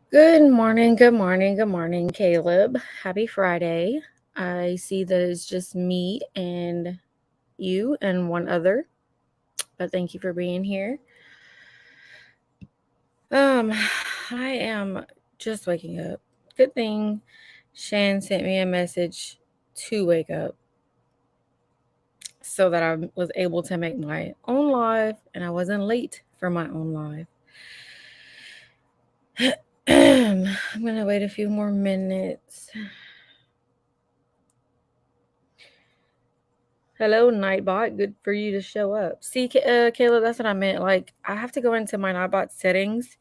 Good morning, good morning, good morning, Caleb. Happy Friday. I see that it's just me and you and one other, but thank you for being here. Um, I am just waking up. Good thing Shan sent me a message to wake up so that I was able to make my own live and I wasn't late for my own live. I'm gonna wait a few more minutes. Hello, Nightbot. Good for you to show up. See, Kayla, that's what I meant. Like, I have to go into my Nightbot settings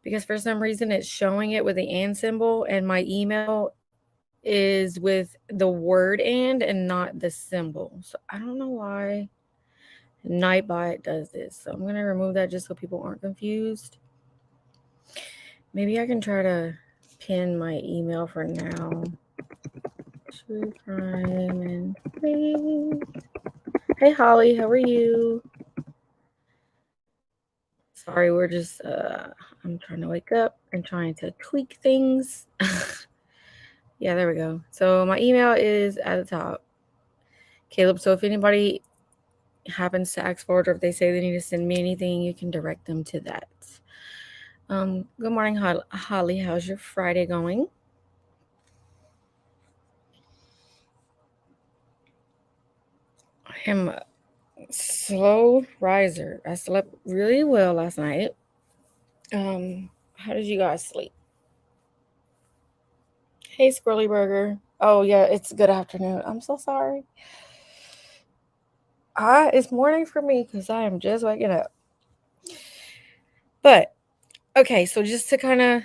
because for some reason it's showing it with the and symbol, and my email is with the word and not the symbol. So I don't know why Nightbot does this. So I'm going to remove that just so people aren't confused. Maybe I can try to pin my email for now. True crime and please. Hey, Holly, how are you? Sorry, we're just I'm trying to wake up and trying to tweak things. Yeah, there we go. So my email is at the top. Caleb, so if anybody happens to ask for it or if they say they need to send me anything, you can direct them to that. Good morning, Holly. How's your Friday going? I am a slow riser. I slept really well last night. How did you guys sleep? Hey, Squirrely Burger. Oh yeah, it's good afternoon. I'm so sorry. It's morning for me because I am just waking up. But okay, so just to kind of,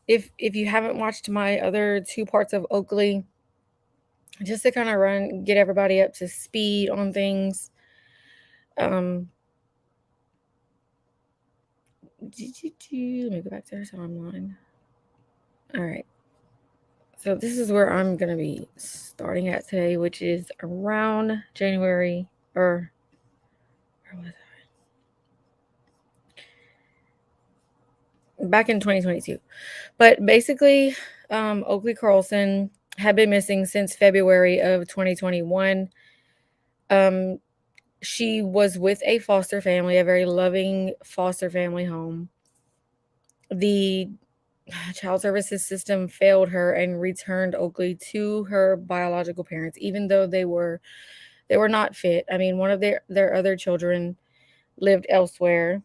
if you haven't watched my other two parts of Oakley, just to kind of get everybody up to speed on things. Um, let me go back to her timeline. All right. So this is where I'm gonna be starting at today, which is around January or where was back in 2022. But basically, Oakley Carlson had been missing since February of 2021. Um, she was with a foster family, a very loving foster family home. The child services system failed her and returned Oakley to her biological parents, even though they were not fit. I mean, one of their other children lived elsewhere.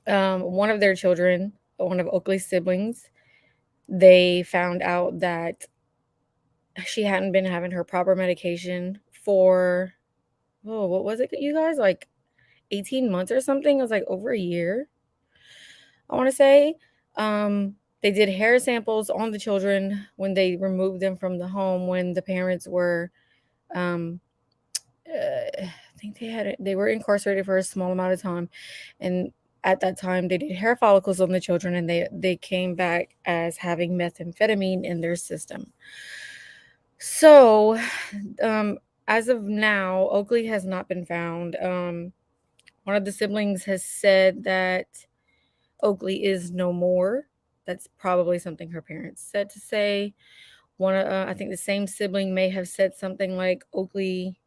One of their children, one of Oakley's siblings, they found out that she hadn't been having her proper medication for, oh, what was it, you guys? Like 18 months or something. It was like over a year, I want to say. They did hair samples on the children when they removed them from the home when the parents were, um, I think they were incarcerated for a small amount of time, and at that time they did hair follicles on the children, and they came back as having methamphetamine in their system. So, um, as of now, Oakley has not been found. One of the siblings has said that Oakley is no more. That's probably something her parents said to say. I think the same sibling may have said something like Oakley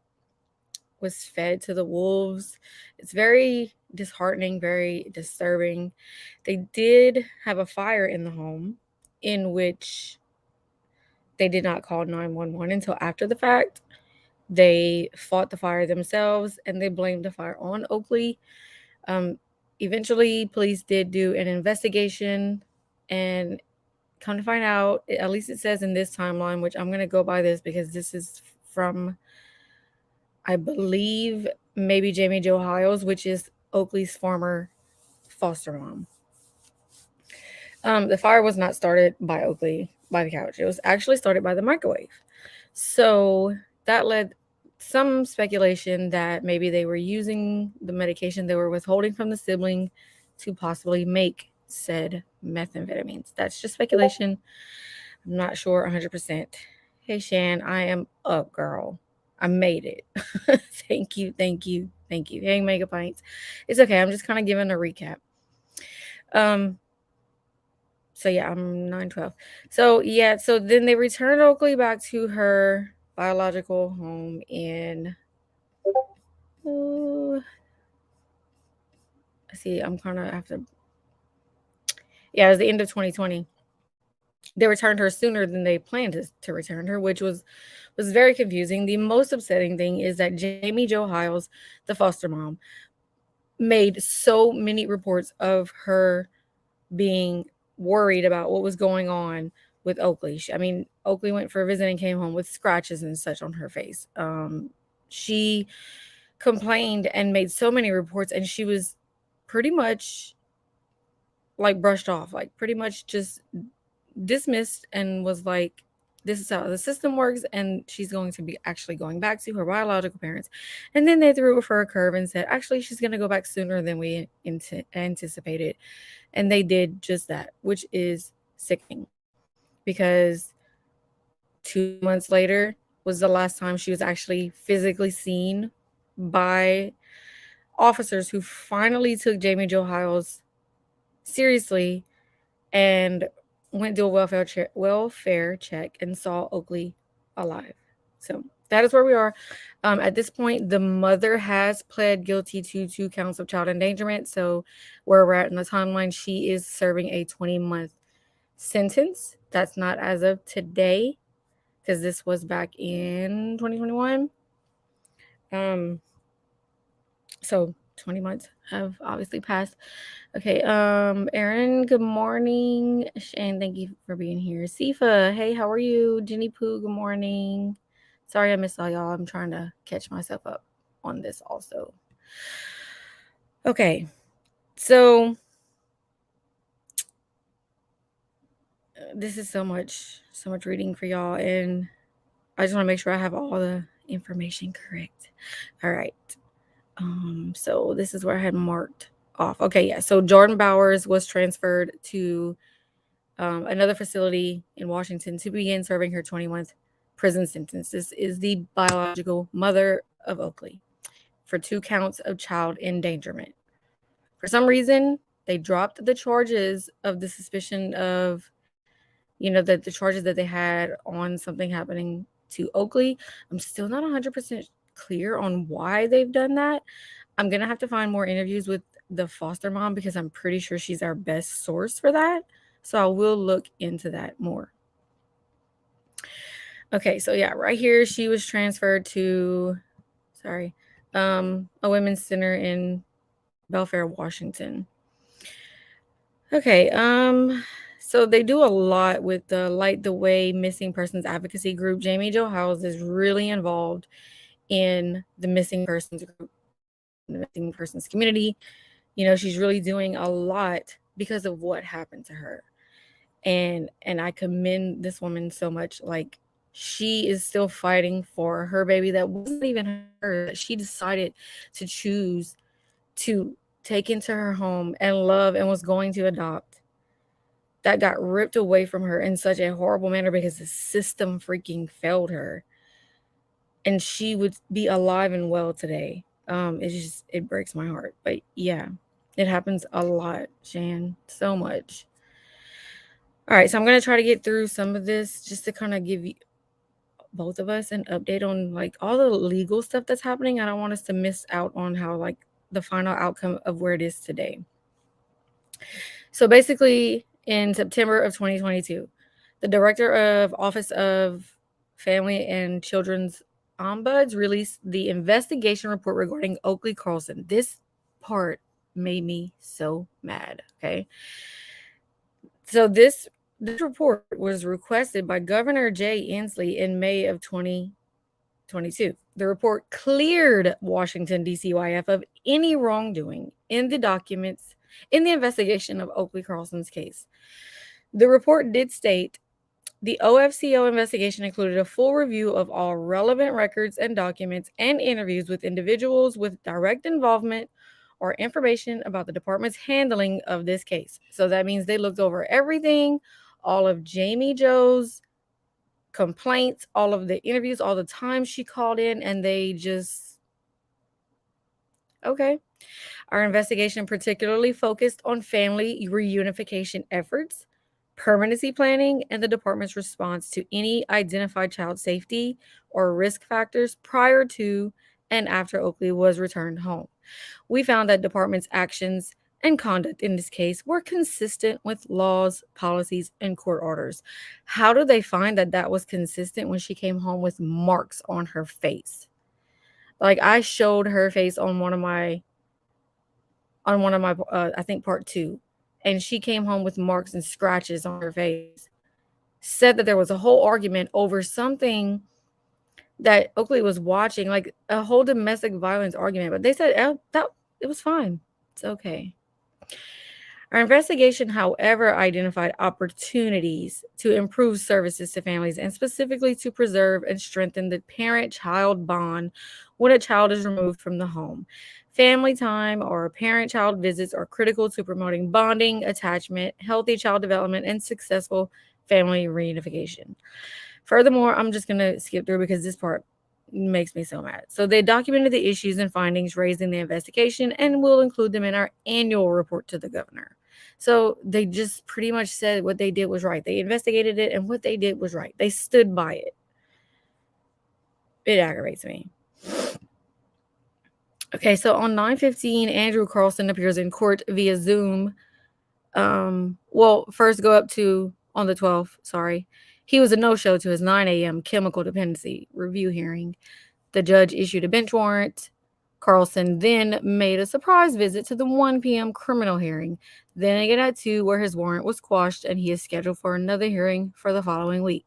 was fed to the wolves. It's very disheartening, very disturbing. They did have a fire in the home in which they did not call 911 until after the fact. They fought the fire themselves and they blamed the fire on Oakley. Um, Eventually, police did do an investigation, and come to find out, at least it says in this timeline, which I'm going to go by this because this is from, I believe, maybe Jamie Jo Hiles, which is Oakley's former foster mom. The fire was not started by Oakley by the couch. It was actually started by the microwave. So that led some speculation that maybe they were using the medication they were withholding from the sibling to possibly make said methamphetamines. That's just speculation. I'm not sure 100%. Hey, Shan, I am up, girl. I made it. Thank you, thank you, thank you. Hey, Mega Pints. It's okay. I'm just kind of giving a recap. Um, So yeah, I'm 912. So yeah, so then they returned Oakley back to her biological home in uh, see, I'm kind of after yeah, it was the end of 2020. They returned her sooner than they planned to return her, which was very confusing. The most upsetting thing is that Jamie Jo Hiles, the foster mom, made so many reports of her being worried about what was going on with Oakley. I mean, Oakley went for a visit and came home with scratches and such on her face. She complained and made so many reports, and she was pretty much like brushed off, like pretty much just dismissed and was like, this is how the system works, and she's going to be actually going back to her biological parents. And then they threw her for a curve and said, actually, she's going to go back sooner than we anticipated. And they did just that, which is sickening because 2 months later was the last time she was actually physically seen by officers who finally took Jamie Jo Hiles seriously and went to a welfare check and saw Oakley alive. So that is where we are. At this point, the mother has pled guilty to 2 counts of child endangerment. So where we're at in the timeline, she is serving a 20-month sentence. That's not as of today because this was back in 2021. So 20 months have obviously passed. Okay, Erin, good morning. And thank you for being here. Sifa, hey, how are you? Jenny Pooh, good morning. Sorry I missed all y'all. I'm trying to catch myself up on this also. Okay, so this is so much reading for y'all, and I just want to make sure I have all the information correct. All right. So this is where I had marked off. Okay, yeah. So Jordan Bowers was transferred to another facility in Washington to begin serving her 20-month prison sentence. This is the biological mother of Oakley for 2 counts of child endangerment. For some reason, they dropped the charges of the suspicion of, the charges that they had on something happening to Oakley. I'm still not 100% clear on why they've done that. I'm going to have to find more interviews with the foster mom because I'm pretty sure she's our best source for that. So I will look into that more. Okay, so yeah, right here she was transferred to a women's center in Belfair, Washington. Okay, so they do a lot with the Light the Way missing persons advocacy group. Jamie Jo Howells is really involved in the missing persons group, the missing persons community. She's really doing a lot because of what happened to her. And I commend this woman so much. Like, she is still fighting for her baby that wasn't even her, that she decided to choose to take into her home and love and was going to adopt, that got ripped away from her in such a horrible manner because the system freaking failed her. And she would be alive and well today. It breaks my heart. But yeah, it happens a lot, Shan, so much. All right, so I'm going to try to get through some of this just to kind of give you, both of us, an update on like all the legal stuff that's happening. I don't want us to miss out on how like the final outcome of where it is today. So basically, in September of 2022, the director of Office of Family and Children's Ombuds released the investigation report regarding Oakley Carlson. This part made me so mad. Okay. So this report was requested by Governor Jay Inslee in May of 2022. The report cleared Washington, D.C.YF of any wrongdoing in the documents in the investigation of Oakley Carlson's case. The report did state the OFCO investigation included a full review of all relevant records and documents and interviews with individuals with direct involvement or information about the department's handling of this case. So that means they looked over everything, all of Jamie Jo's complaints, all of the interviews, all the time she called in, and they just, okay. Our investigation particularly focused on family reunification efforts, permanency planning, and the department's response to any identified child safety or risk factors prior to and after Oakley was returned home. We found that department's actions and conduct in this case were consistent with laws, policies, and court orders. How do they find that that was consistent when she came home with marks on her face? Like, I showed her face on one of my I think part 2, and she came home with marks and scratches on her face. Said that there was a whole argument over something that Oakley was watching, like a whole domestic violence argument, but they said, "Oh, that it was fine. It's okay." Our investigation, however, identified opportunities to improve services to families and specifically to preserve and strengthen the parent child bond when a child is removed from the home. Family time or parent child visits are critical to promoting bonding, attachment, healthy child development, and successful family reunification. Furthermore, I'm just going to skip through because this part makes me so mad. So they documented the issues and findings raised in the investigation and will include them in our annual report to the governor. So they just pretty much said what they did was right. They investigated it and what they did was right. They stood by it. It aggravates me. Okay, so on 9/15, Andrew Carlson appears in court via Zoom. First go up to on the 12th, sorry. He was a no-show to his 9 a.m. chemical dependency review hearing. The judge issued a bench warrant. Carlson then made a surprise visit to the 1 p.m. criminal hearing. Then again at 2, where his warrant was quashed, and he is scheduled for another hearing for the following week.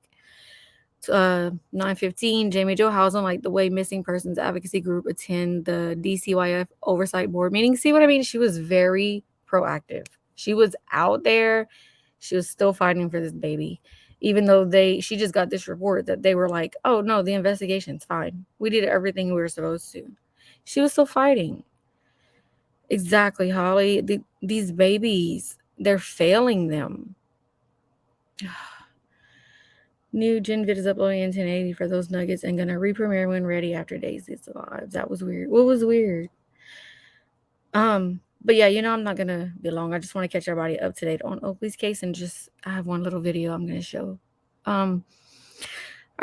9:15, Jamie Jo Housen, like the way missing persons advocacy group attend the DCYF oversight board meeting. See what I mean? She was very proactive. She was out there. She was still fighting for this baby. Even though she just got this report that they were like, oh no, the investigation's fine. We did everything we were supposed to. She was still fighting. Exactly, Holly. These babies, they're failing them. New Gen Vid is uploading in 1080 for those nuggets and gonna re-premiere when ready after Days It's Alive. That was weird. What was weird? But yeah, I'm not gonna be long. I just want to catch everybody up to date on Oakley's case, and I have one little video I'm gonna show. All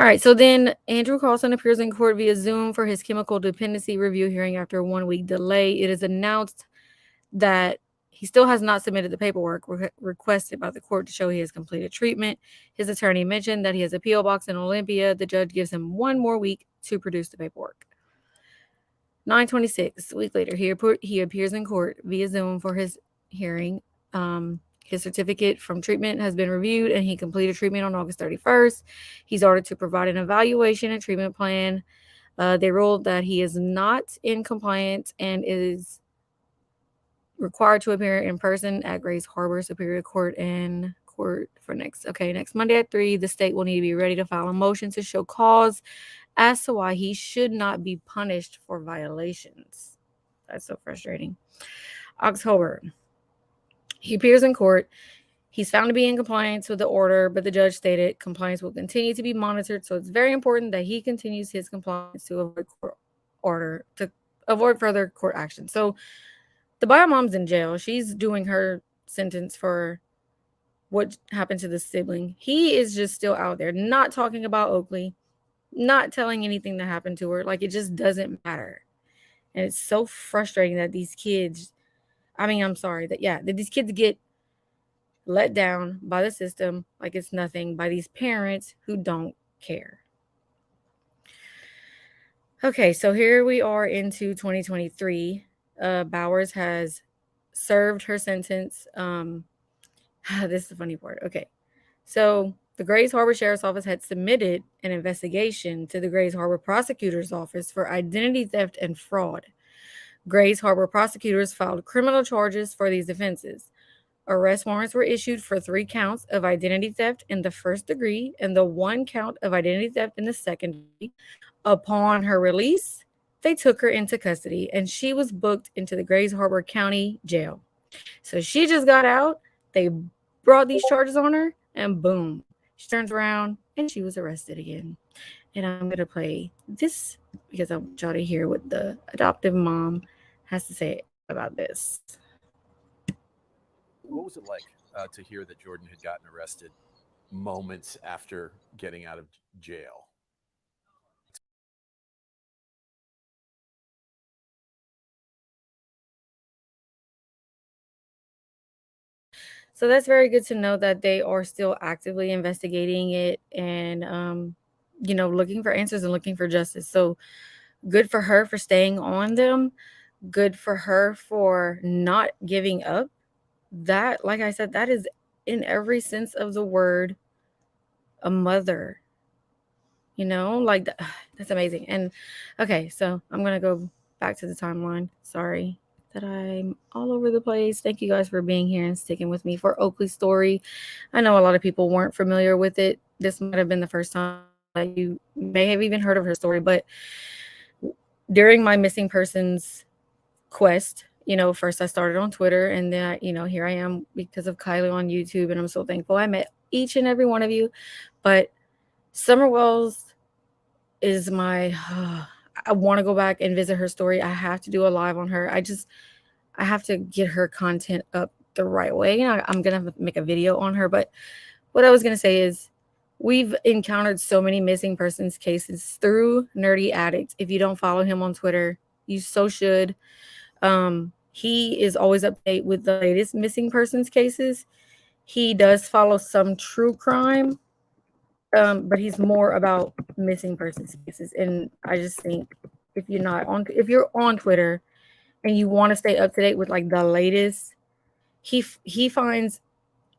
right, so then Andrew Carlson appears in court via Zoom for his chemical dependency review hearing after a 1-week delay. It is announced that he still has not submitted the paperwork requested by the court to show he has completed treatment. His attorney mentioned that he has a P.O. box in Olympia. The judge gives him 1 more week to produce the paperwork. 9/26, a week later, he appears in court via Zoom for his hearing. His certificate from treatment has been reviewed, and he completed treatment on August 31st. He's ordered to provide an evaluation and treatment plan. They ruled that he is not in compliance and is required to appear in person at Grays Harbor Superior Court and court for next Monday at 3. The state will need to be ready to file a motion to show cause as to why he should not be punished for violations. That's so frustrating. October. He appears in court. He's found to be in compliance with the order, but the judge stated compliance will continue to be monitored. So it's very important that he continues his compliance to avoid further court action. So the bio mom's in jail. She's doing her sentence for what happened to the sibling. He is just still out there, not talking about Oakley, not telling anything that happened to her. Like, it just doesn't matter. And it's so frustrating that these kids, that these kids get let down by the system like it's nothing, by these parents who don't care. Okay, so here we are into 2023. Bowers has served her sentence. This is the funny part. Okay, so the Grays Harbor Sheriff's Office had submitted an investigation to the Grays Harbor Prosecutor's Office for identity theft and fraud. Grays Harbor prosecutors filed criminal charges for these offenses. Arrest warrants were issued for 3 counts of identity theft in the first degree and the 1 count of identity theft in the second degree. Upon her release, they took her into custody and she was booked into the Grays Harbor County Jail. So she just got out. They brought these charges on her and boom, she turns around and she was arrested again. And I'm going to play this because I want y'all to hear what the adoptive mom has to say about this. What was it like to hear that Jordan had gotten arrested moments after getting out of jail. So that's very good to know that they are still actively investigating it and, looking for answers and looking for justice. So good for her for staying on them. Good for her for not giving up. That, like I said, that is in every sense of the word a mother, like that's amazing. And okay, so I'm going to go back to the timeline. Sorry that I'm all over the place. Thank you guys for being here and sticking with me for Oakley's story. I know a lot of people weren't familiar with it. This might have been the first time that you may have even heard of her story, but during my missing persons quest, first I started on Twitter and then, here I am because of Kylie on YouTube. And I'm so thankful I met each and every one of you. But Summer Wells is my, I want to go back and visit her story. I have to do a live on her. I have to get her content up the right way. I'm going to make a video on her. But what I was going to say is we've encountered so many missing persons cases through Nerdy Addict. If you don't follow him on Twitter, you so should. He is always up to date with the latest missing persons cases. He does follow some true crime, but he's more about missing persons cases. And I just think if you're on Twitter and you want to stay up to date with like the latest, he finds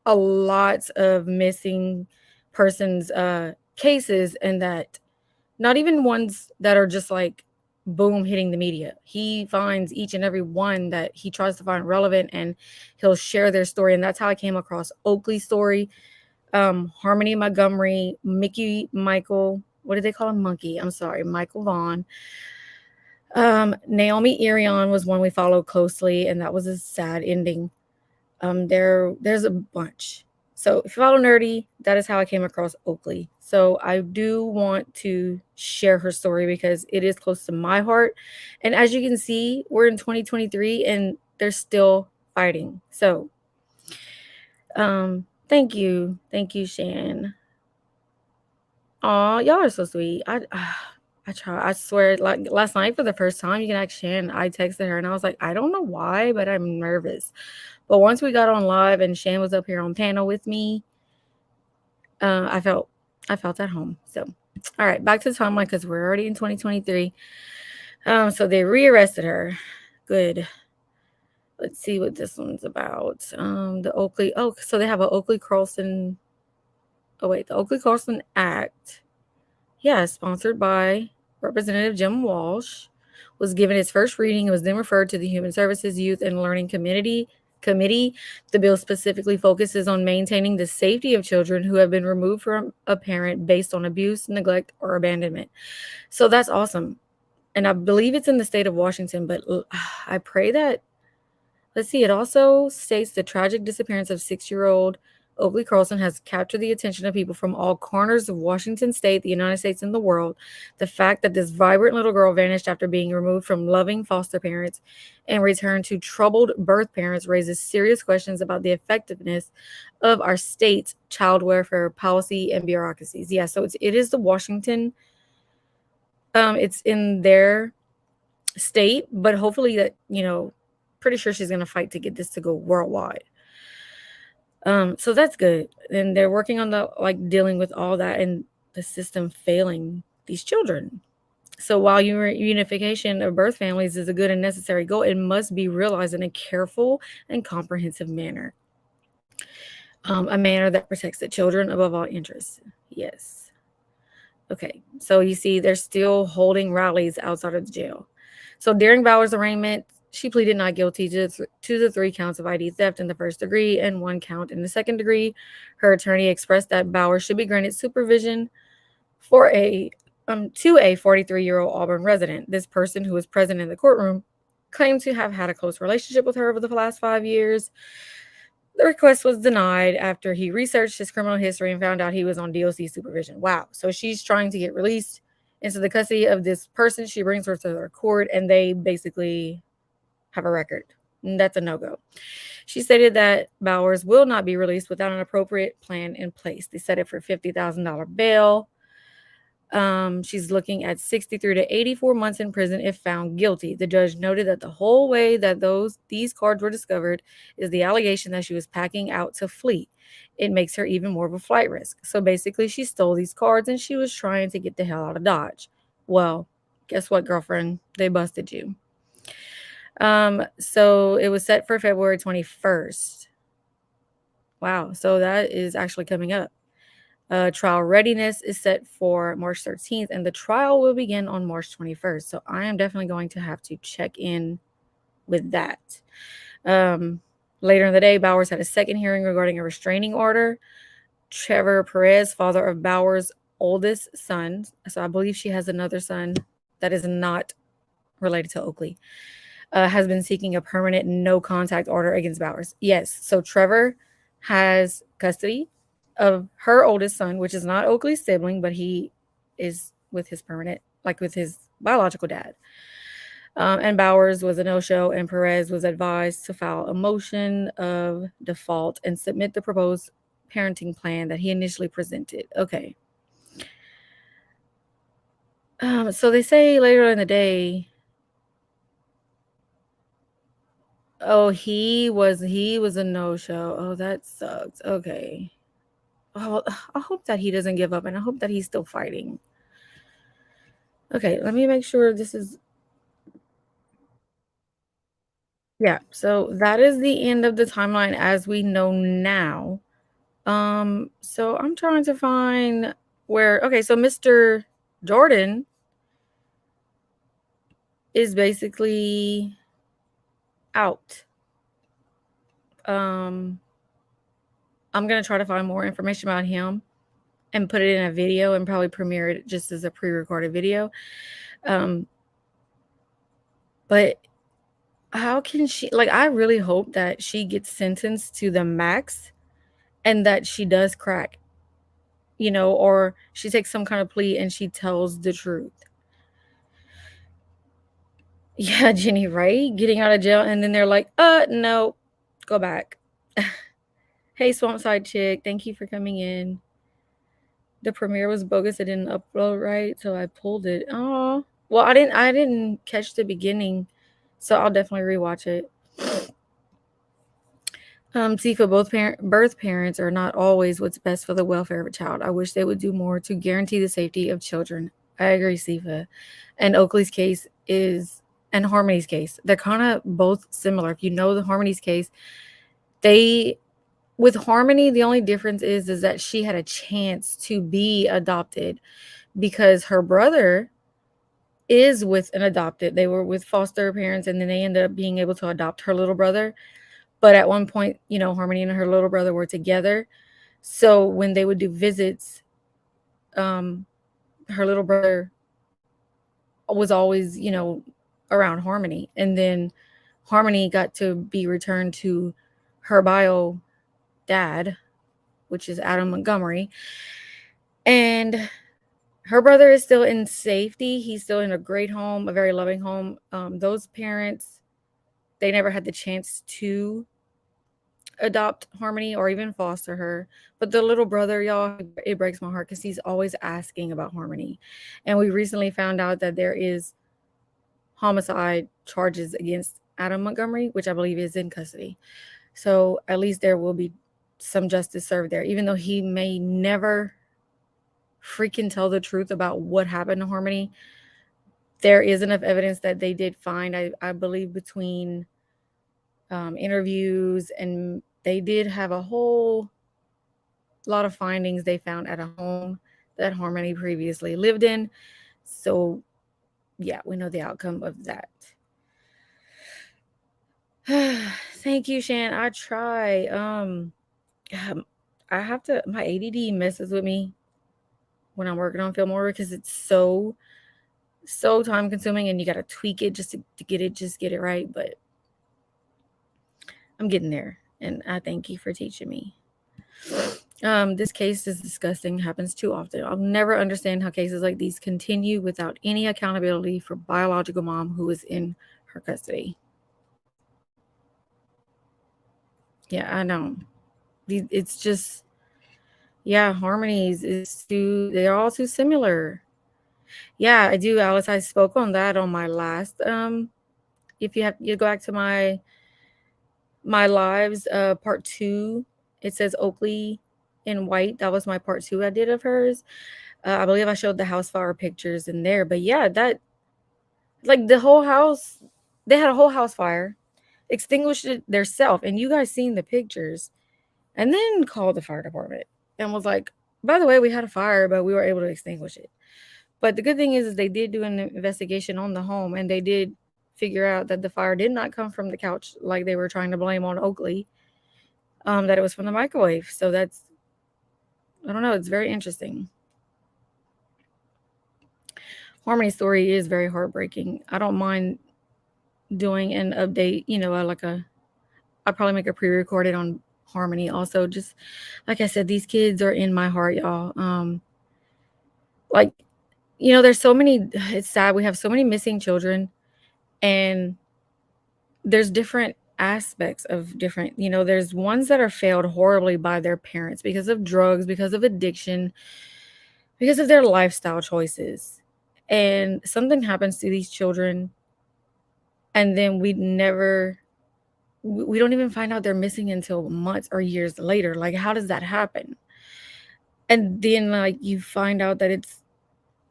a lot of missing persons cases, and that not even ones that are just like boom hitting the media. He finds each and every one that he tries to find relevant, and he'll share their story. And that's how I came across Oakley's story. Harmony Montgomery, Mickey Michael, what did they call him? Monkey. I'm sorry, Michael Vaughn. Naomi Irion was one we followed closely, and that was a sad ending. There's a bunch. So if you follow Nerdy, that is how I came across Oakley. So I do want to share her story because it is close to my heart. And as you can see, we're in 2023 and they're still fighting. So thank you. Thank you, Shan. Aw, y'all are so sweet. I try. I swear, like last night for the first time, you can ask Shan. I texted her and I was like, I don't know why, but I'm nervous. But once we got on live and Shan was up here on panel with me, I felt at home. So, all right, back to the timeline because we're already in 2023. So they rearrested her. Good. Let's see what this one's about. The Oakley. Oh, so they have a Oakley Carlson. Oh wait, the Oakley Carlson Act. Yeah, sponsored by Representative Jim Walsh. Was given its first reading and was then referred to the Human Services, Youth, and Learning Committee. The bill specifically focuses on maintaining the safety of children who have been removed from a parent based on abuse, neglect, or abandonment. So that's awesome. And I believe it's in the state of Washington, but I pray that, let's see, it also states the tragic disappearance of 6-year-old Oakley Carlson has captured the attention of people from all corners of Washington state, the United States, and the world. The fact that this vibrant little girl vanished after being removed from loving foster parents and returned to troubled birth parents raises serious questions about the effectiveness of our state's child welfare policy and bureaucracies. Yeah, so it is the Washington, it's in their state, but hopefully that, pretty sure she's going to fight to get this to go worldwide. So that's good. And they're working on the dealing with all that and the system failing these children. So while unification of birth families is a good and necessary goal, it must be realized in a careful and comprehensive manner. A manner that protects the children above all interests. Yes. Okay. So you see, they're still holding rallies outside of the jail. So during Bauer's arraignment, she pleaded not guilty to the 3 counts of ID theft in the first degree and 1 count in the second degree. Her attorney expressed that Bauer should be granted supervision for to a 43-year-old Auburn resident. This person, who was present in the courtroom, claimed to have had a close relationship with her over the last 5 years. The request was denied after he researched his criminal history and found out he was on DOC supervision. Wow. So she's trying to get released into the custody of this person. She brings her to her court, and they basically have a record. That's a no-go. She stated that Bowers will not be released without an appropriate plan in place. They set it for $50,000 bail. She's looking at 63 to 84 months in prison if found guilty. The judge noted that the whole way that these cards were discovered is the allegation that she was packing out to flee. It makes her even more of a flight risk. So basically, she stole these cards and she was trying to get the hell out of Dodge. Well, guess what, girlfriend? They busted you. So it was set for February 21st. Wow, so that is actually coming up. Trial readiness is set for March 13th, and the trial will begin on March 21st. So I am definitely going to have to check in with that. Later in the day, Bowers had a second hearing regarding a restraining order. Trevor Perez, father of Bowers' oldest son, so I believe she has another son that is not related to Oakley, has been seeking a permanent no contact order against Bowers. Yes, so Trevor has custody of her oldest son, which is not Oakley's sibling, but he is with his permanent, like with his biological dad. And Bowers was a no-show, and Perez was advised to file a motion of default and submit the proposed parenting plan that he initially presented. Okay. So they say later in the day, oh, he was a no-show. Oh, that sucks. Okay. Oh, I hope that he doesn't give up, and I hope that he's still fighting. Okay, let me make sure this is. Yeah, so that is the end of the timeline as we know now. So I'm trying to find where. Okay, so Mr. Jordan is basically out. I'm gonna try to find more information about him and put it in a video and probably premiere it just as a pre-recorded video. But how can she, like, I really hope that she gets sentenced to the max and that she does crack, or she takes some kind of plea and she tells the truth. Yeah, Jenny, right? Getting out of jail and then they're like, no, go back. Hey, Swampside Chick, thank you for coming in. The premiere was bogus. It didn't upload right, so I pulled it. Oh, well, I didn't catch the beginning, so I'll definitely rewatch it. Tifa, birth parents are not always what's best for the welfare of a child. I wish they would do more to guarantee the safety of children. I agree, Tifa. And Oakley's case and Harmony's case, they're kind of both similar. If you know the Harmony's case, with Harmony, the only difference is that she had a chance to be adopted because her brother is with an adopted. They were with foster parents, and then they ended up being able to adopt her little brother. But at one point, Harmony and her little brother were together. So when they would do visits, her little brother was always, around Harmony. And then Harmony got to be returned to her bio dad, which is Adam Montgomery. And her brother is still in safety. He's still in a great home, a very loving home. Those parents, they never had the chance to adopt Harmony or even foster her. But the little brother, y'all, it breaks my heart because he's always asking about Harmony. And we recently found out that there is homicide charges against Adam Montgomery, which I believe is in custody. So at least there will be some justice served there, even though he may never freaking tell the truth about what happened to Harmony. There is enough evidence that they did find, I believe, between interviews, and they did have a whole lot of findings they found at a home that Harmony previously lived in. So yeah, we know the outcome of that. Thank you, Shan. I try. I have to, my ADD messes with me when I'm working on film order because it's so time consuming and you got to tweak it just to get it right. But I'm getting there, and I thank you for teaching me. This case is disgusting, happens too often. I'll never understand how cases like these continue without any accountability for biological mom who is in her custody. Yeah, I know. It's just, yeah, harmonies is too, they're all too similar. Yeah, I do, Alice. I spoke on that on my last if you go back to my lives, part 2, it says Oakley in white. That was my part 2 I did of hers. I believe I showed the house fire pictures in there. But yeah, that, like, the whole house, they had a whole house fire, extinguished it theirself, and you guys seen the pictures, and then called the fire department and was like, by the way, we had a fire, but we were able to extinguish it. But the good thing is they did do an investigation on the home, and they did figure out that the fire did not come from the couch like they were trying to blame on Oakley, that it was from the microwave. So that's, I don't know, it's very interesting. Harmony's story is very heartbreaking. I don't mind doing an update, like I'll probably make a pre-recorded on Harmony also. Just like I said, these kids are in my heart, y'all. Like, there's so many, it's sad, we have so many missing children, and there's different aspects of different, there's ones that are failed horribly by their parents because of drugs, because of addiction, because of their lifestyle choices. And something happens to these children, and then we don't even find out they're missing until months or years later. Like, how does that happen? And then, like, you find out that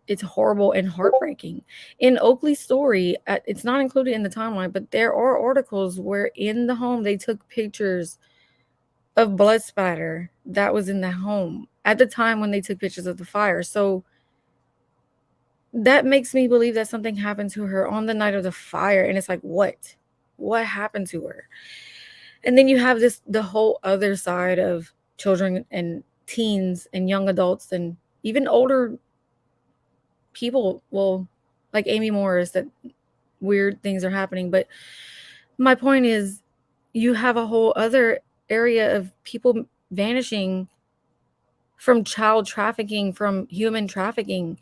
it's horrible and heartbreaking. In Oakley's story, it's not included in the timeline, but there are articles where in the home they took pictures of blood splatter that was in the home at the time when they took pictures of the fire. So that makes me believe that something happened to her on the night of the fire. And it's like, what happened to her? And then you have the whole other side of children and teens and young adults and even older people, well, like Amy Morris, that weird things are happening. But my point is, you have a whole other area of people vanishing from child trafficking, from human trafficking.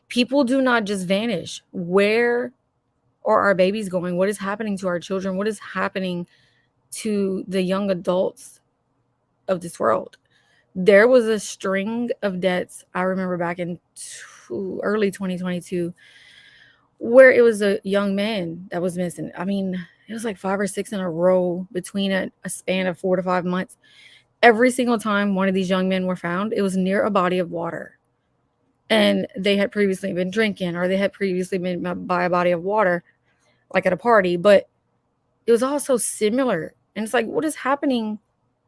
People do not just vanish. Where are our babies going? What is happening to our children? What is happening to the young adults of this world? There was a string of deaths, I remember back in early 2022, where it was a young man that was missing. I mean, it was like 5 or 6 in a row between a span of 4 to 5 months. Every single time one of these young men were found, it was near a body of water. And they had previously been drinking, or they had previously been by a body of water, like at a party. But it was all so similar. And it's like, what is happening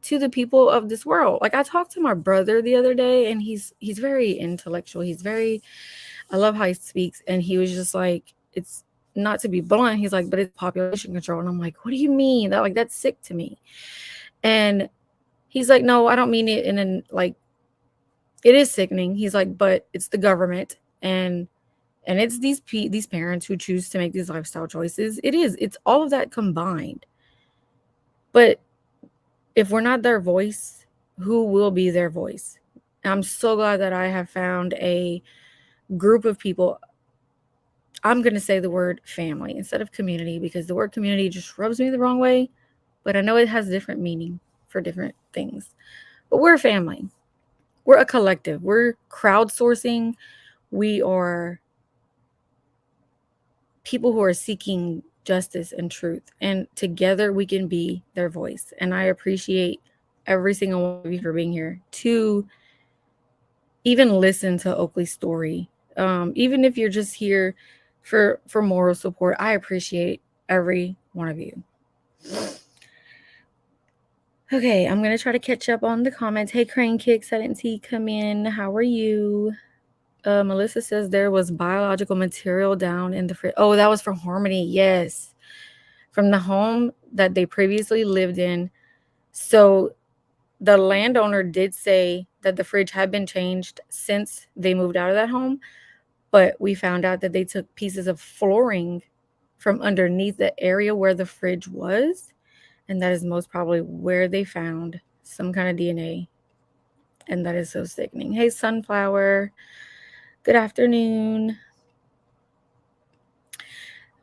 to the people of this world? Like, I talked to my brother the other day, and he's very intellectual. I love how he speaks. And he was just like, it's not to be blunt. He's like, but it's population control. And I'm like, what do you mean? That's sick to me. And he's like, no, I don't mean it in an, like, it is sickening. He's like, but it's the government, and it's these parents who choose to make these lifestyle choices. It's all of that combined. But if we're not their voice, who will be their voice? I'm so glad that I have found a group of people. I'm going to say the word family instead of community, because the word community just rubs me the wrong way, but I know it has different meaning for different things. But we're a family. We're a collective. We're crowdsourcing. We are people who are seeking justice and truth, and together we can be their voice. And I appreciate every single one of you for being here to even listen to Oakley's story. Even if you're just here for moral support, I appreciate every one of you. Okay, I'm gonna try to catch up on the comments. Hey, Crane Kicks, I didn't see you come in. How are you? Melissa says there was biological material down in the fridge. Oh, that was for Harmony. Yes, from the home that they previously lived in. So the landowner did say that the fridge had been changed since they moved out of that home, but we found out that they took pieces of flooring from underneath the area where the fridge was, and that is most probably where they found some kind of DNA, and that is so sickening. Hey, Sunflower, good afternoon.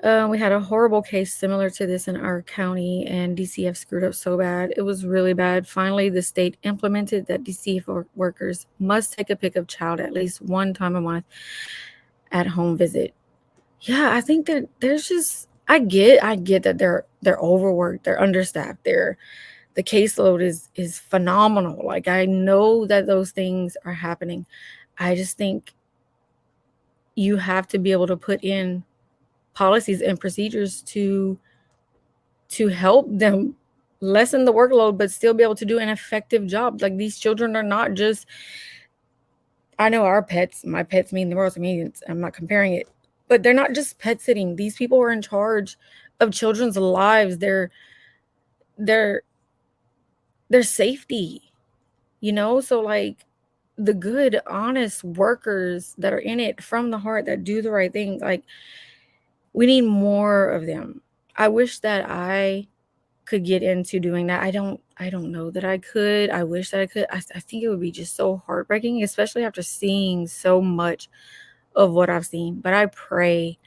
We had a horrible case similar to this in our county, and DCF screwed up so bad. It was really bad. Finally, the state implemented that DCF workers must take a pick of child at least one time a month at home visit. Yeah, I think that there's just I get that they're overworked, they're understaffed, the caseload is phenomenal. Like I know that those things are happening. I just think you have to be able to put in policies and procedures to help them lessen the workload but still be able to do an effective job. Like these children are not just, I know our pets, my pets mean the world to me. I'm not comparing it, but they're not just pet sitting. These people are in charge of children's lives, their their safety, you know? So like the good, honest workers that are in it from the heart that do the right thing, like we need more of them. I wish that I could get into doing that. I don't know that I could. I wish that I could. I think it would be just so heartbreaking, especially after seeing so much of what I've seen. But I pray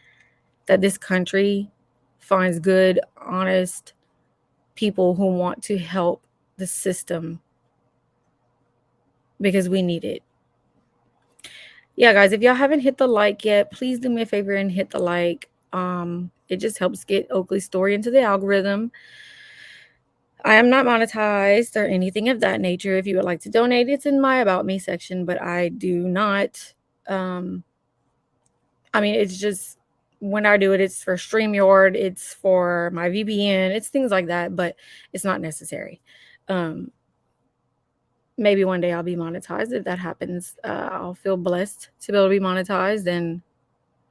that this country finds good, honest people who want to help the system because we need it. Yeah, guys, if y'all haven't hit the like yet, please do me a favor and hit the like. It just helps get Oakley's story into the algorithm. I am not monetized or anything of that nature. If you would like to donate, it's in my About Me section, but I do not. Um, I mean, it's just when I do it, it's for StreamYard, it's for my VPN, it's things like that, but it's not necessary. Um, Maybe one day I'll be monetized. If that happens, I'll feel blessed to be able to be monetized and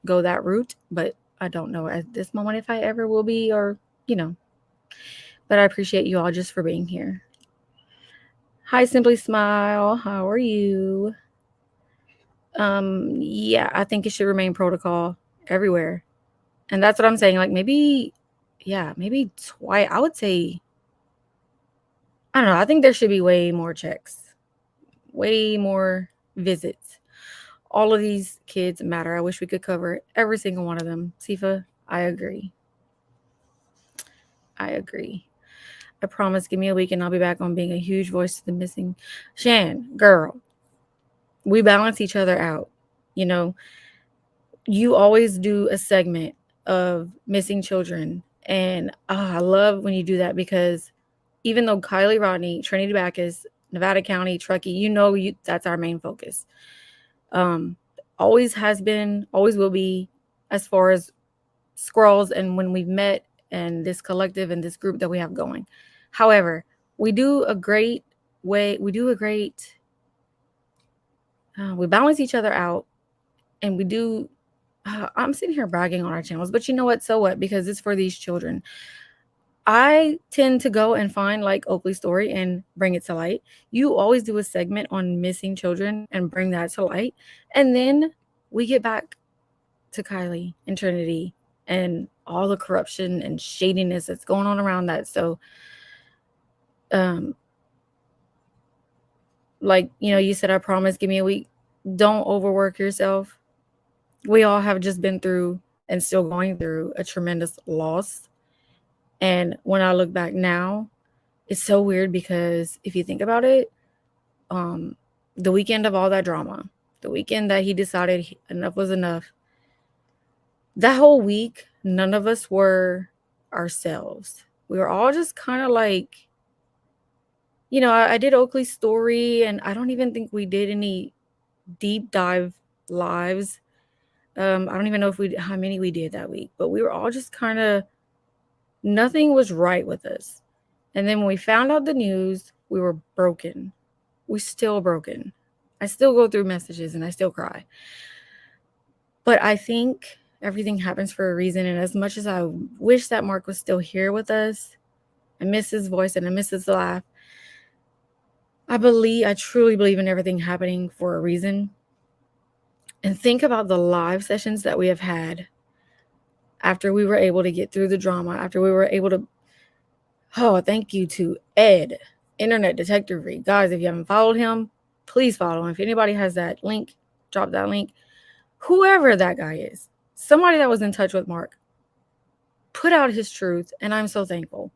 go that route. But I don't know at this moment if I ever will be, or, you know, but I appreciate you all just for being here. Hi, Simply Smile. How are you? Yeah, I think it should remain protocol everywhere. And that's what I'm saying. Like maybe, yeah, maybe twice. I would say, I don't know. I think there should be way more checks, way more visits. All of these kids matter. I wish we could cover every single one of them. Sifa, I agree. I agree. I promise, give me a week and I'll be back on being a huge voice to the missing. Shan, girl, we balance each other out. You know, you always do a segment of missing children. And I love when you do that because even though Kylie Rodney, Trinity Backus, Nevada County, Truckee, that's our main focus. Um, Always has been, always will be, as far as Scrolls and when we've met and this collective and this group that we have going. However, we do a great way, we do a great, we balance each other out and we do I'm sitting here bragging on our channels, but you know what? So what? Because it's for these children. I tend to go and find like Oakley story and bring it to light. You always do a segment on missing children and bring that to light. And then we get back to Kylie and Trinity and all the corruption and shadiness that's going on around that. So, um, like, you know, you said, I promise, give me a week. Don't overwork yourself. We all have just been through and still going through a tremendous loss. And when I look back now, it's so weird because if you think about it, um, the weekend of all that drama, the weekend that he decided enough was enough, that whole week, none of us were ourselves. We were all just kind of like, you know, I did Oakley's story, and I don't even think we did any deep dive lives. I don't even know if how many we did that week, but we were all just kind of, nothing was right with us. And then when we found out the news, we were broken. We still broken. I still go through messages and I still cry. But I think everything happens for a reason. And as much as I wish that Mark was still here with us, I miss his voice and I miss his laugh. I truly believe in everything happening for a reason. And think about the live sessions that we have had after we were able to get through the drama, after we were able to, oh, thank you to Ed, Internet Detective Read. Guys, if you haven't followed him, please follow him. If anybody has that link, drop that link. Whoever that guy is, somebody that was in touch with Mark, put out his truth, and I'm so thankful.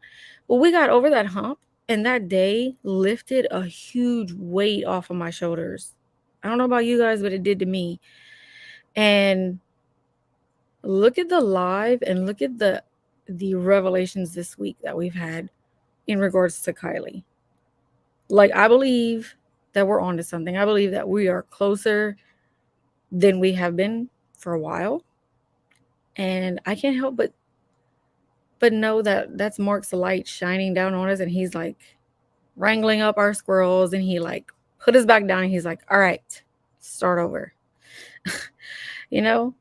But we got over that hump, and that day lifted a huge weight off of my shoulders. I don't know about you guys, but it did to me. And look at the live and look at the revelations this week that we've had in regards to Kylie. Like, I believe that we're onto something. I believe that we are closer than we have been for a while. And I can't help but know that that's Mark's light shining down on us, and he's like wrangling up our squirrels, and he like put us back down, and he's like, all right, start over. you know,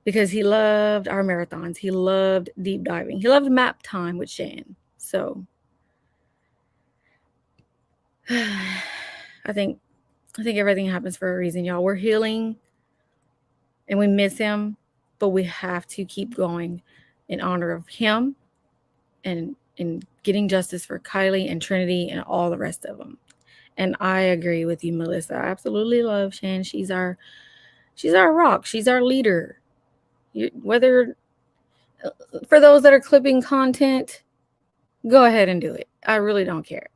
because he loved our marathons. He loved deep diving. He loved map time with Shan. So I think everything happens for a reason, y'all. We're healing and we miss him, but we have to keep going in honor of him and in getting justice for Kylie and Trinity and all the rest of them. And I agree with you, Melissa. I absolutely love Shan. She's our rock. She's our leader. Whether for those that are clipping content, go ahead and do it. I really don't care.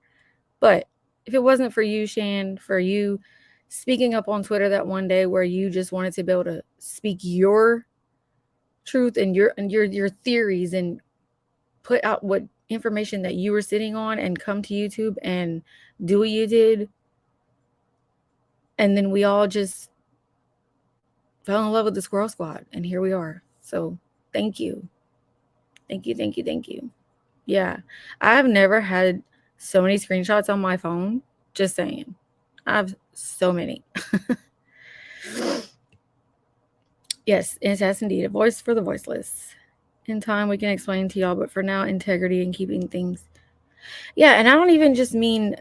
But if it wasn't for you, Shan, for you speaking up on Twitter that one day where you just wanted to be able to speak your truth and your theories and put out what information that you were sitting on and come to YouTube and do what you did, and then we all just fell in love with the Squirrel Squad, and here we are. So thank you. Thank you, thank you, thank you. Yeah. I have never had so many screenshots on my phone. Just saying. I have so many. Yes, it has indeed a voice for the voiceless. In time, we can explain to y'all, but for now, integrity and keeping things. Yeah, and I don't even just mean,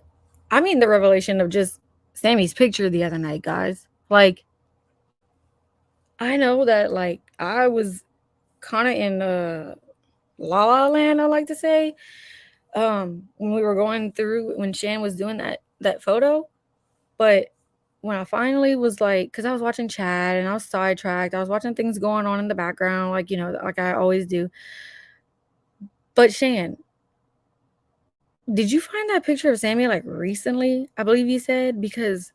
I mean the revelation of just Sammy's picture the other night, guys. Like, I know that, like, I was kind of in La La Land, I like to say, when we were going through, when Shan was doing that photo. But when I finally was like, because I was watching Chad and I was sidetracked, I was watching things going on in the background, like, like I always do. But Shan, did you find that picture of Sammy like recently? I believe you said, because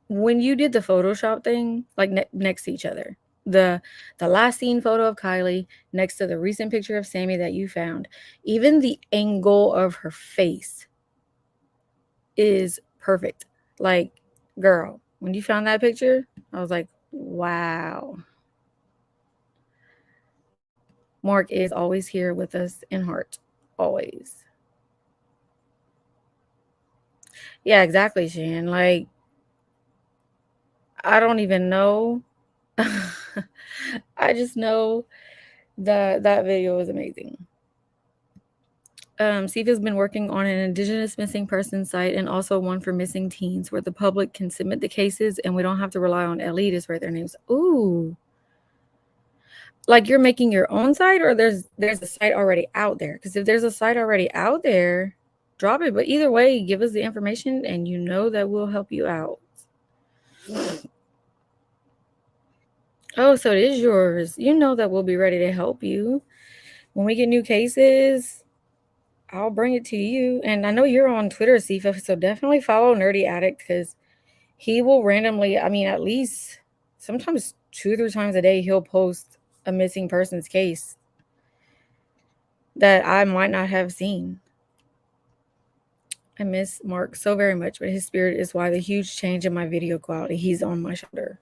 when you did the Photoshop thing, like next to each other, the last scene photo of Kylie next to the recent picture of Sammy that you found, even the angle of her face is perfect. Like, girl, when you found that picture, I was like, wow. Mark is always here with us in heart. Always. Yeah, exactly, Shan. Like, I don't even know. I just know that video was amazing. SIFA's been working on an Indigenous missing person site and also one for missing teens where the public can submit the cases and we don't have to rely on LE to write their names. Ooh. Like, you're making your own site, or there's a site already out there? Because if there's a site already out there, drop it. But either way, give us the information and you know that we'll help you out. Oh, so it is yours. You know that we'll be ready to help you. When we get new cases, I'll bring it to you. And I know you're on Twitter, Sifa, so definitely follow Nerdy Addict, because he will randomly, I mean, at least sometimes 2 or 3 times a day, he'll post a missing persons case that I might not have seen. I miss Mark so very much, but his spirit is why the huge change in my video quality. He's on my shoulder.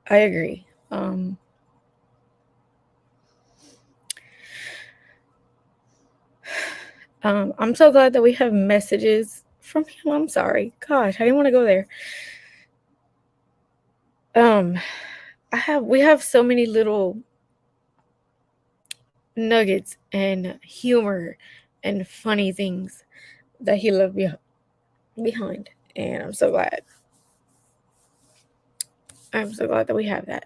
I agree. I'm so glad that we have messages from him. I'm sorry. Gosh, I didn't want to go there. We have so many little nuggets and humor and funny things that he left behind. And I'm so glad. I'm so glad that we have that.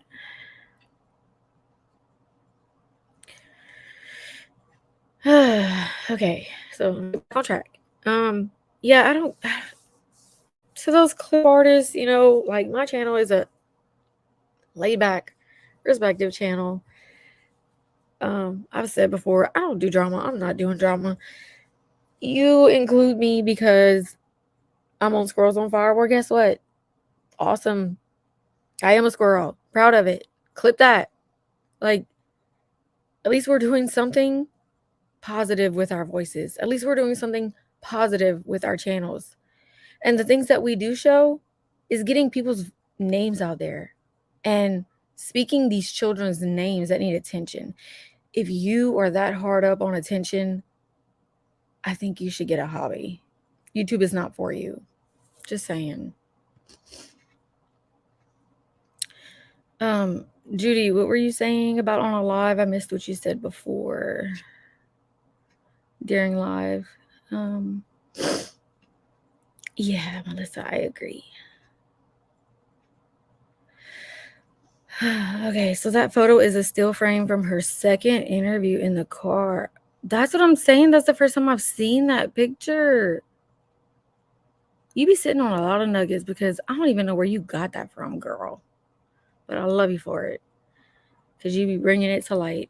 Okay, so back on track. Yeah, I don't. So those clip artists, like, my channel is a laid back respective channel. I've said before, I don't do drama. I'm not doing drama. You include me because I'm on Squirrels on Fire. Well, guess what? Awesome. I am a squirrel. Proud of it. Clip that. Like, at least we're doing something positive with our voices. At least we're doing something positive with our channels. And the things that we do show is getting people's names out there and speaking these children's names that need attention. If you are that hard up on attention, I think you should get a hobby. YouTube is not for you. Just saying. Judy, what were you saying about on a live? I missed what you said before during live. Yeah, Melissa, I agree. Okay, so that photo is a still frame from her second interview in the car. That's what I'm saying. That's the first time I've seen that picture. You be sitting on a lot of nuggets because I don't even know where you got that from, girl. But I love you for it because you be bringing it to light.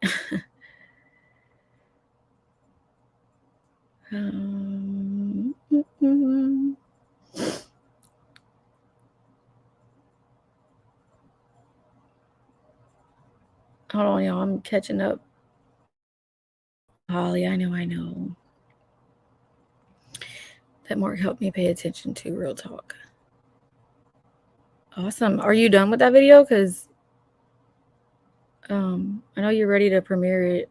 Hold on, y'all. I'm catching up. Holly, I know. That Mark helped me pay attention to. Real talk. Awesome. Are you done with that video? Because I know you're ready to premiere it.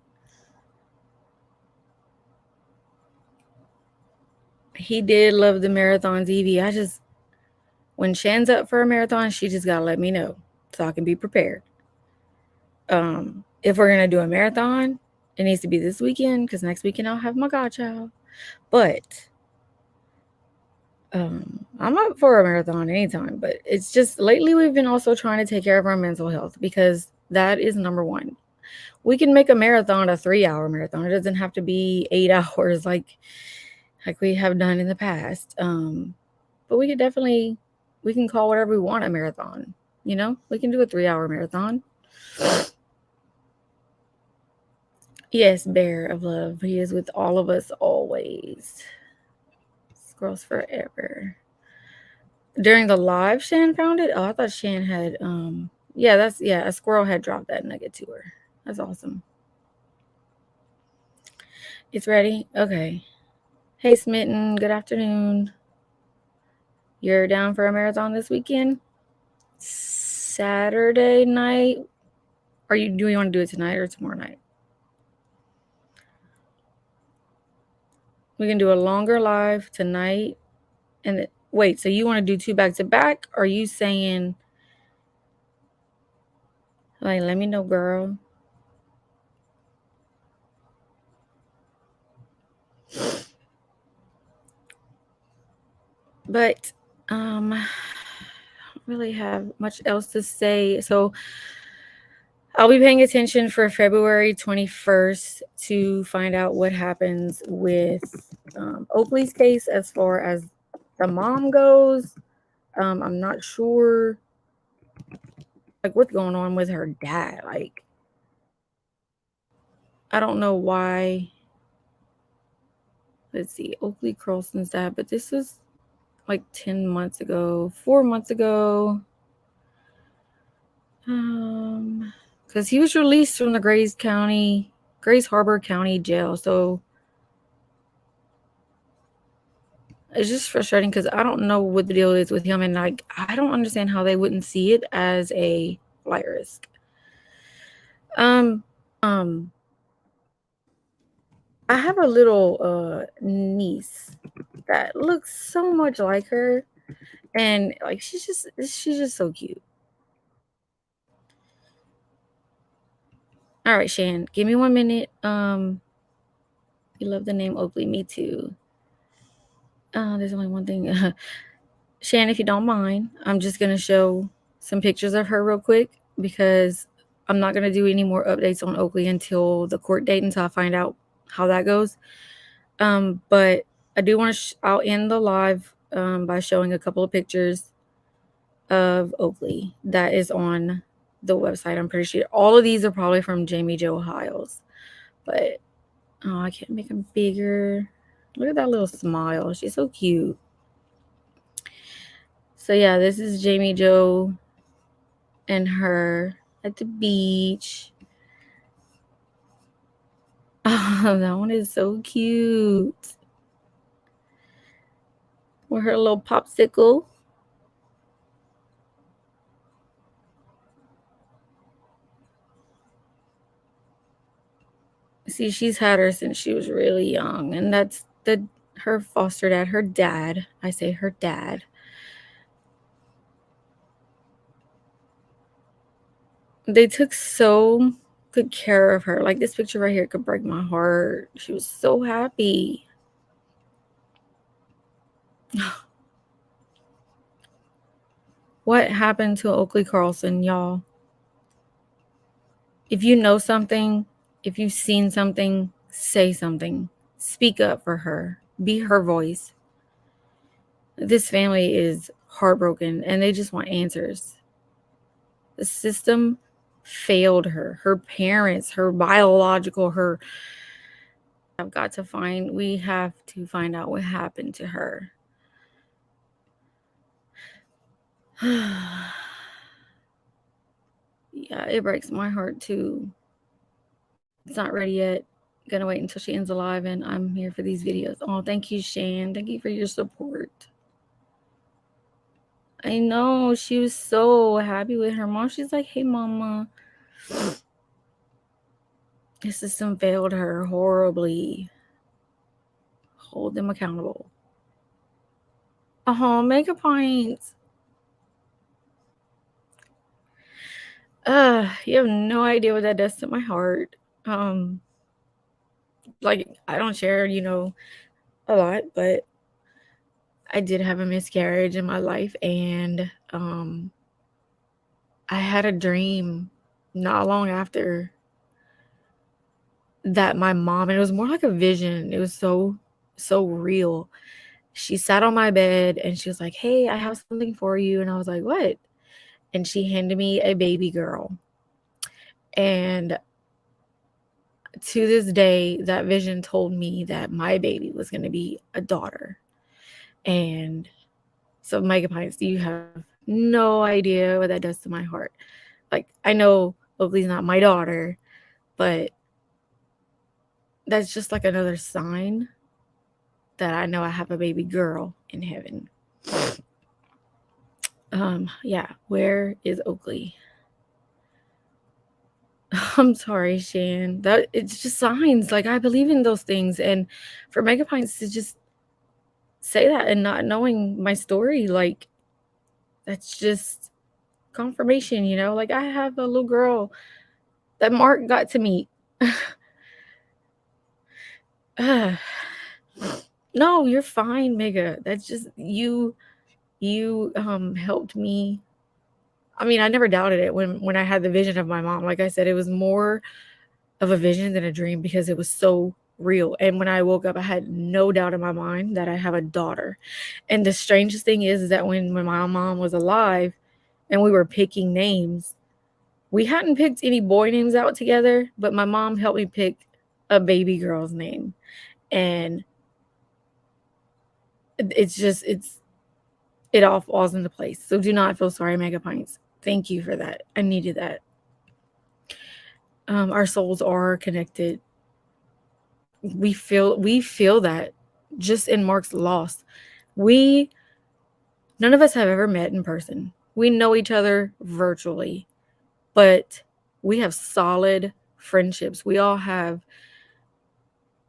He did love the marathons, Evie. When Shan's up for a marathon, she just gotta let me know so I can be prepared. If we're gonna do a marathon, it needs to be this weekend because next weekend I'll have my godchild. But I'm up for a marathon anytime. But it's just lately we've been also trying to take care of our mental health because that is number one. We can make a marathon a 3-hour marathon. It doesn't have to be 8 hours like we have done in the past. But we can call whatever we want a marathon. You know, we can do a 3-hour marathon. Yes, Bear of Love. He is with all of us always. Squirrels forever. During the live, Shan found it. Oh, I thought Shan had a squirrel had dropped that nugget to her. That's awesome. It's ready? Okay. Hey Smitten, good afternoon. You're down for a marathon this weekend? Saturday night? Do you want to do it tonight or tomorrow night? We can do a longer live tonight. And wait, so you want to do 2 back to back? Or are you saying, like, let me know, girl? But I don't really have much else to say. So I'll be paying attention for February 21st to find out what happens with Oakley's case as far as the mom goes. I'm not sure like what's going on with her dad. Like, I don't know why. Let's see, Oakley Carlson's dad, but this was like 10 months ago, 4 months ago. Because he was released from the Grays Harbor County Jail. So it's just frustrating because I don't know what the deal is with him, and like I don't understand how they wouldn't see it as a flight risk. I have a little niece that looks so much like her, and like she's just so cute. All right, Shan, give me 1 minute. You love the name Oakley, me too. There's only one thing. Shan, if you don't mind, I'm just gonna show some pictures of her real quick because I'm not gonna do any more updates on Oakley until the court date until I find out how that goes. But I do want to. I'll end the live by showing a couple of pictures of Oakley that is on the website. I'm pretty sure all of these are probably from Jamie Jo Hiles. But oh, I can't make them bigger. Look at that little smile. She's so cute. So yeah, this is Jamie Jo and her at the beach. Oh, that one is so cute. With her little popsicle. See, she's had her since she was really young, and that's her foster dad, her dad. I say her dad. They took so good care of her. Like this picture right here could break my heart. She was so happy. What happened to Oakley Carlson, y'all? If you know something, if you've seen something, say something. Speak up for her. Be her voice. This family is heartbroken and they just want answers. The system failed her. Her parents, her biological, her. We have to find out what happened to her. Yeah, it breaks my heart too. It's not ready yet. Gonna wait until she ends alive, and I'm here for these videos. Oh, thank you, Shan. Thank you for your support. I know she was so happy with her mom. She's like, "Hey, mama." The system failed her horribly. Hold them accountable. Mega Points. You have no idea what that does to my heart. Like I don't share, a lot, but I did have a miscarriage in my life, and I had a dream not long after that my mom, and it was more like a vision. It was so real. She sat on my bed and she was like, "Hey, I have something for you." And I was like, "What?" And she handed me a baby girl. And to this day, that vision told me that my baby was going to be a daughter. And so, Mega Pints, you have no idea what that does to my heart. Like, I know Oakley's not my daughter, but that's just like another sign that I know I have a baby girl in heaven. Yeah, where is Oakley? I'm sorry, Shan. That it's just signs. Like I believe in those things, and for Mega Pints to just say that and not knowing my story, like that's just confirmation, Like I have a little girl that Mark got to meet. No, you're fine, Mega. That's just you. You helped me. I mean, I never doubted it when I had the vision of my mom. Like I said, it was more of a vision than a dream because it was so real. And when I woke up, I had no doubt in my mind that I have a daughter. And the strangest thing is that when my mom was alive and we were picking names, we hadn't picked any boy names out together, but my mom helped me pick a baby girl's name. And it all falls into place. So do not feel sorry, Mega Pints. Thank you for that. I needed that. Our souls are connected. We feel that just in Mark's loss. None of us have ever met in person. We know each other virtually, but we have solid friendships. We all have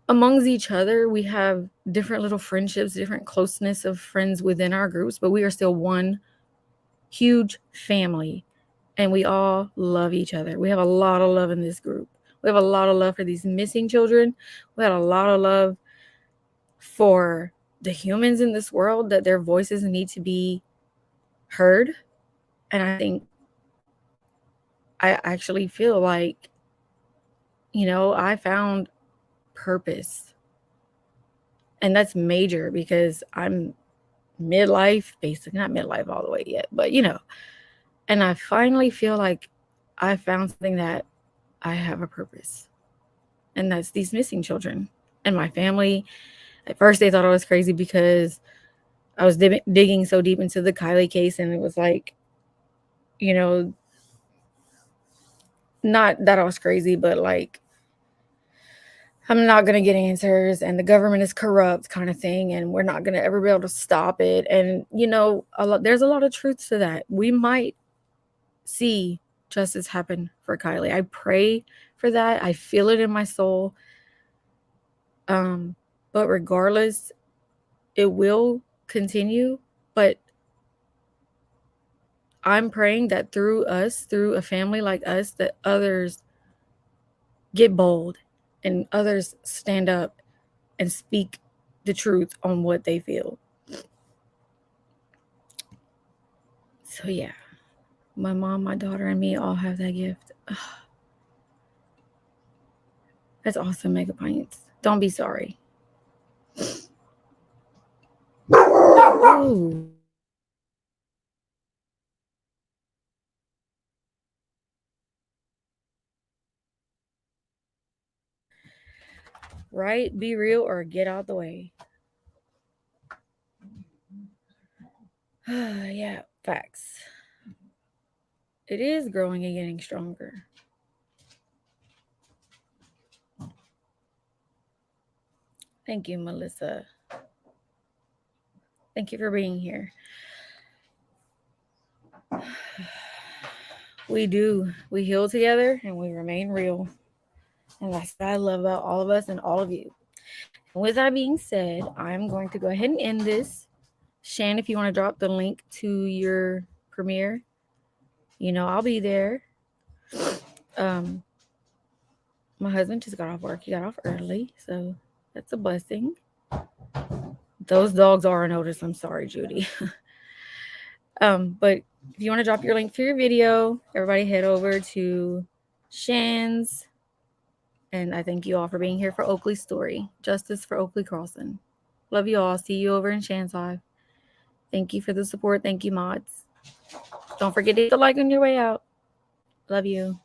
amongst each other, we have different little friendships, different closeness of friends within our groups, but we are still one huge family, and we all love each other. We have a lot of love in this group. We have a lot of love for these missing children. We have a lot of love for the humans in this world, that their voices need to be heard. And I think I actually feel like, I found purpose. And that's major because I'm midlife, basically not midlife all the way yet, but and I finally feel like I found something that I have a purpose, and that's these missing children. And my family, at first, they thought I was crazy because I was digging so deep into the Kylie case, and it was like, you know, not that I was crazy, but like, I'm not going to get answers and the government is corrupt kind of thing. And we're not going to ever be able to stop it. And, there's a lot of truth to that. We might see justice happen for Kylie. I pray for that. I feel it in my soul. But regardless, it will continue. But I'm praying that through us, through a family like us, that others get bold and others stand up and speak the truth on what they feel. So yeah, my mom, my daughter, and me all have that gift. Ugh. That's awesome, Mega Pints. Don't be sorry. Ooh. Right? Be real or get out the way. Yeah, facts. It is growing and getting stronger. Thank you, Melissa. Thank you for being here. We do. We heal together and we remain real. And that's what I love about all of us and all of you. And with that being said, I'm going to go ahead and end this. Shan, if you want to drop the link to your premiere, I'll be there. Um, my husband just got off work. He got off early, so that's a blessing. Those dogs are a notice. I'm sorry, Judy. But if you want to drop your link for your video, everybody head over to Shan's. And I thank you all for being here for Oakley's story. Justice for Oakley Carlson. Love you all. See you over in Shan's live. Thank you for the support. Thank you, mods. Don't forget to hit the like on your way out. Love you.